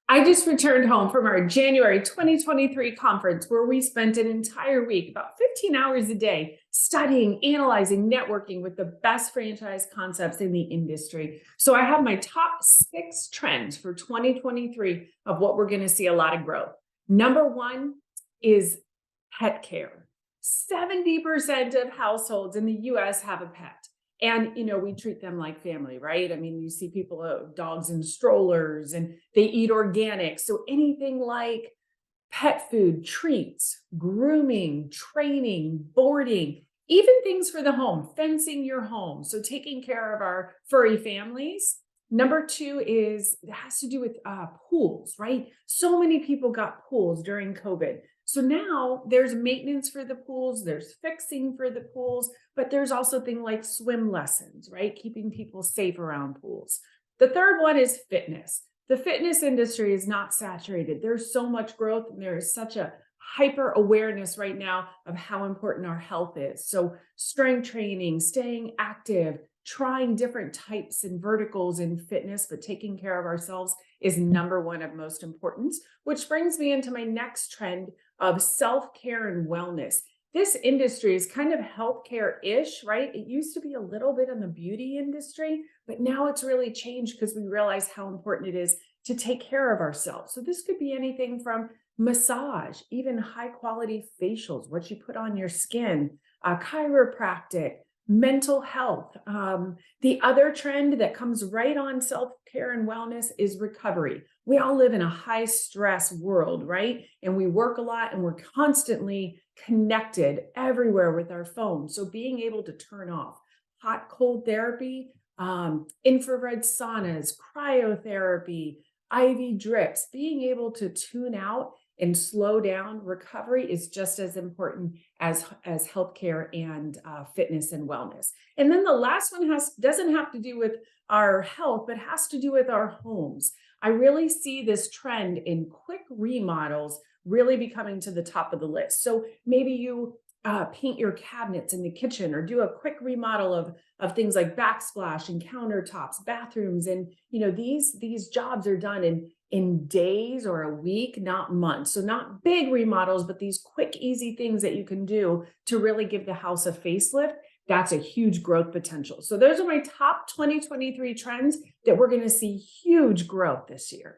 I just returned home from our January 2023 conference where we spent an entire week, about 15 hours a day, studying, analyzing, networking with the best franchise concepts in the industry. So I have my top 6 trends for 2023 of what we're going to see a lot of growth. Number one is pet care. 70% of households in the US have a pet. And, we treat them like family, right? I mean, you see people, dogs in strollers, and they eat organic. So anything like pet food, treats, grooming, training, boarding, even things for the home, fencing your home. So taking care of our furry families. Number two is it has to do with pools, right? So many people got pools during COVID. So now there's maintenance for the pools, there's fixing for the pools, but there's also things like swim lessons, right? Keeping people safe around pools. The third one is fitness. The fitness industry is not saturated. There's so much growth, and there is such a hyper awareness right now of how important our health is. So strength training, staying active, trying different types and verticals in fitness, but taking care of ourselves is number one of most importance, which brings me into my next trend of self-care and wellness. This industry is kind of healthcare-ish, right? It used to be a little bit in the beauty industry, but now it's really changed because we realize how important it is to take care of ourselves. So this could be anything from massage, even high quality facials, what you put on your skin, chiropractic, mental health. The other trend that comes right on self-care and wellness is recovery. We all live in a high stress world, right? And we work a lot and we're constantly connected everywhere with our phones. So being able to turn off hot, cold therapy, infrared saunas, cryotherapy, IV drips, being able to tune out and slow down recovery is just as important as healthcare and fitness and wellness. And then the last one doesn't have to do with our health, but has to do with our homes. I really see this trend in quick remodels really becoming to the top of the list. So maybe you paint your cabinets in the kitchen, or do a quick remodel of things like backsplash and countertops, bathrooms, and these jobs are done in days or a week, not months. So not big remodels, but these quick, easy things that you can do to really give the house a facelift. That's a huge growth potential. So those are my top 2023 trends that we're going to see huge growth this year.